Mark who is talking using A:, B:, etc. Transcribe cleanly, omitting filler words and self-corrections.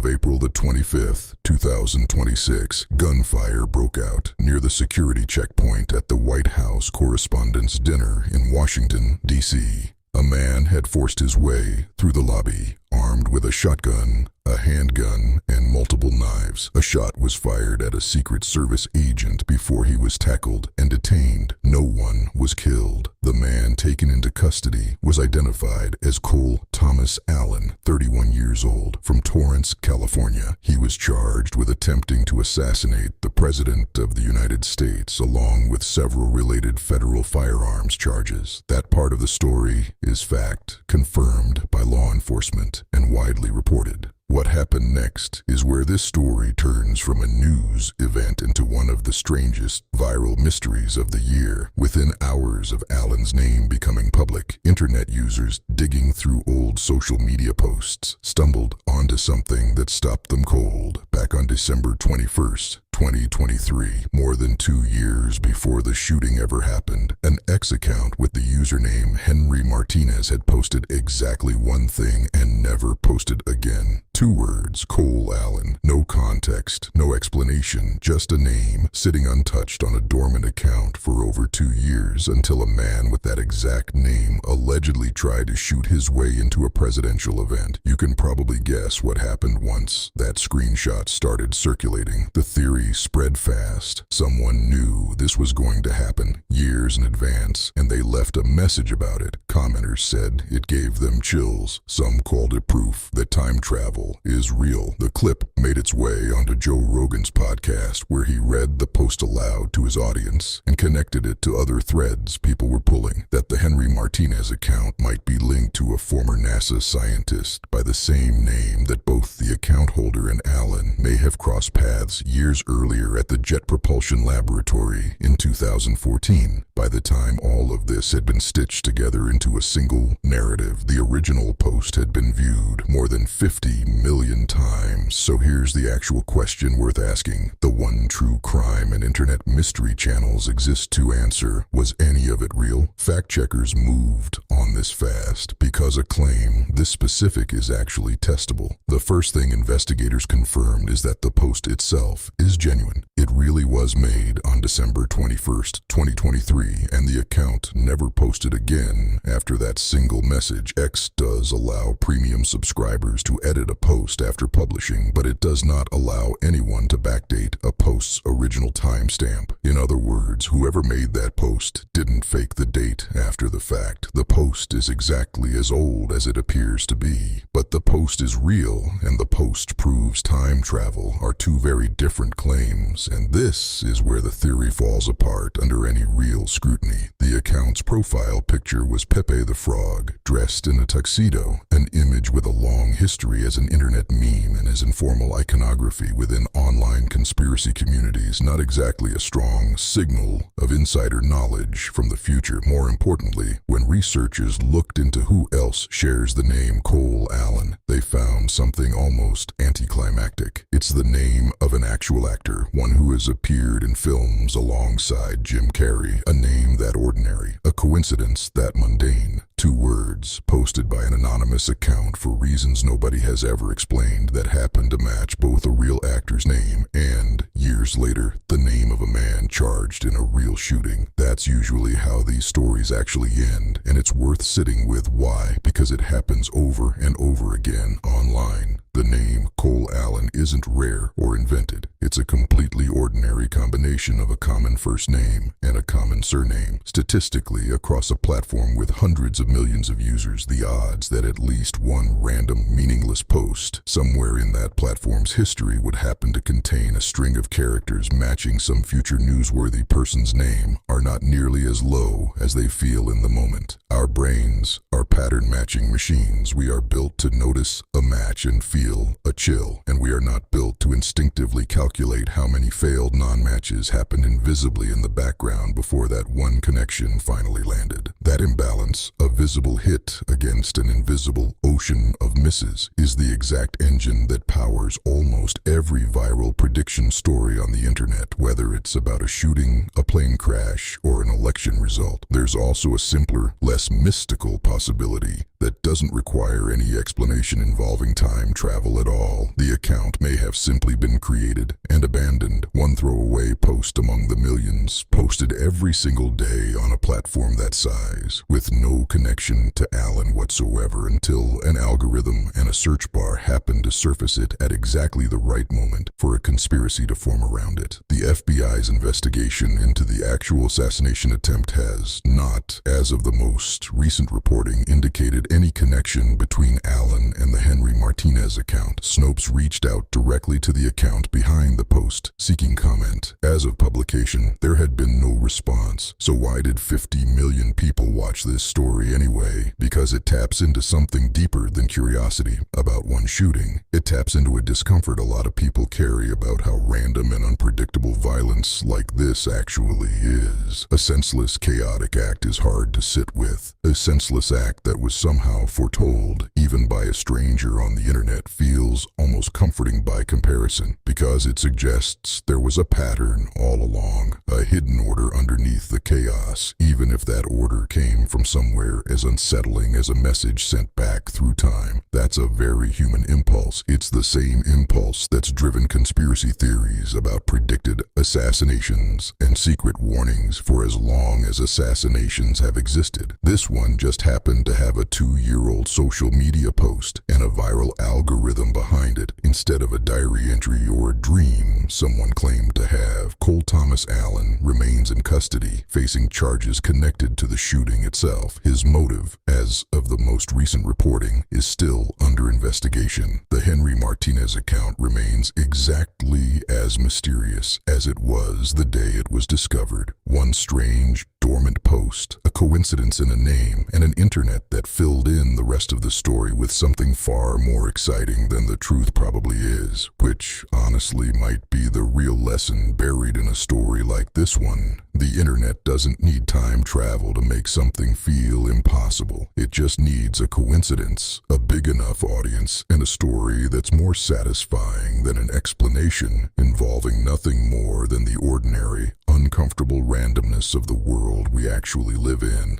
A: of April the 25th, 2026, gunfire broke out near the security checkpoint at the White House Correspondents' Dinner in Washington, D.C. A man had forced his way through the lobby, armed with a shotgun, a handgun, and multiple knives. A shot was fired at a Secret Service agent before he was tackled and detained. No one was killed. The man taken into custody was identified as Cole Thomas Allen, 31 years old, from Torrance, California. He was charged with attempting to assassinate the President of the United States, along with several related federal firearms charges. That part of the story is fact, confirmed by law enforcement, and widely reported. What happened next is where this story turns from a news event into one of the strangest viral mysteries of the year. Within hours of Allen's name becoming public, internet users digging through old social media posts stumbled onto something that stopped them cold. Back on December 21st, 2023, more than 2 years before the shooting ever happened, an X account with the username Henry Martinez had posted exactly one thing and never posted again. 2 words, Cole Allen. No context, no explanation, just a name sitting untouched on a dormant account for over 2 years until a man with that exact name allegedly tried to shoot his way into a presidential event. You can probably guess what happened once that screenshot started circulating. The theory spread fast. Someone knew this was going to happen years in advance, and they left a message about it. Commenters said it gave them chills. Some called it proof that time travel is real. The clip made its way onto Joe Rogan's podcast, where he read the post aloud to his audience and connected it to other threads people were pulling, that the Henry Martinez account might be linked to a former NASA scientist by the same name that both the account holder and Allen may have crossed paths years earlier at the Jet Propulsion Laboratory in 2014. By the time all of this had been stitched together into a single narrative, the original post had been viewed more than 50 million times. So here's the actual question worth asking. The one true crime and internet mystery channels exist to answer. Was any of it real? Fact checkers moved on this fast because a claim this specific is actually testable. The first thing investigators confirmed is that the post itself is genuine. It really was made on December 21st, 2023, and the account never posted again after that single message. X does allow premium subscribers to edit a post after publishing, but it does not allow anyone to backdate a post's original timestamp. In other words, whoever made that post didn't fake the date after the fact. The post is exactly as old as it appears to be, but the post is real and the post proves time travel are two very different claims, and this is where the theory falls apart under any real scrutiny. The account's profile picture was Pepe the Frog, dressed in a tuxedo, an image with a long history as an internet meme and as informal iconography within online conspiracy communities, not exactly a strong signal of insider knowledge from the future. More importantly, when researchers looked into who else shares the name Cole Allen, they found something almost anticlimactic. It's the name of an actual actor, one who has appeared in films alongside Jim Carrey, a name that ordinary, a coincidence that mundane. 2 words, posted by an anonymous account for reasons nobody has ever explained, that happened to match both a real actor's name and, years later, the name of a man charged in a real shooting. That's usually how these stories actually end, and it's worth sitting with. Why? Because it happens over and over again online. The name Cole Allen isn't rare or invented. It's a completely ordinary combination of a common first name and a common surname. Statistically, across a platform with hundreds of millions of users, the odds that at least one random, meaningless post somewhere in that platform's history would happen to contain a string of characters matching some future newsworthy person's name are not nearly as low as they feel in the moment. Our brains are pattern matching machines. We are built to notice a match and feel a chill, and we are not not built to instinctively calculate how many failed non-matches happened invisibly in the background before that one connection finally landed. That imbalance, a visible hit against an invisible ocean of misses, is the exact engine that powers almost every viral prediction story on the internet, whether it's about a shooting, a plane crash, or an election result. There's also a simpler, less mystical possibility that doesn't require any explanation involving time travel at all. The account may have simply been created and abandoned, one throwaway post among the millions posted every single day on a platform that size, with no connection to Allen whatsoever until an algorithm and a search bar happened to surface it at exactly the right moment for a conspiracy to form around it. The FBI's investigation into the actual assassination attempt has not, as of the most recent reporting, indicated any connection between Allen and the Henry Martinez account. Snopes reached out directly to the account behind the post, seeking comment. As of publication, there had been no response. So why did 50 million people watch this story anyway? Because it taps into something deeper than curiosity about one shooting. It taps into a discomfort a lot of people carry about how random and unpredictable violence like this actually is. A senseless, chaotic act is hard to sit with. A senseless act that was somehow foretold, even by a stranger on the internet, feels almost comforting by comparison, because it suggests there was a pattern all along, a hidden order underneath the chaos, even if that order came from somewhere as unsettling as a message sent back through time. That's a very human impulse. It's the same impulse that's driven conspiracy theories about predicted assassinations and secret warnings for as long as assassinations have existed. This one just happened to have a 2-year-old social media post and a viral algorithm behind it, instead of a diary entry or a dream someone claimed to have. Cole Thomas Allen remains in custody, facing charges connected to the shooting itself. His motive, as of the most recent reporting, is still under investigation. The Henry Martinez account remains exactly as mysterious as it was the day it was discovered. One strange, dormant post, a coincidence in a name, and an internet that filled in the rest of the story with something far more exciting than the truth probably is, which honestly might be the real lesson buried in a story like this one. The internet doesn't need time travel to make something feel impossible. It just needs a coincidence, a big enough audience, and a story that's more satisfying than an explanation involving nothing more than the ordinary, uncomfortable randomness of the world we actually live in.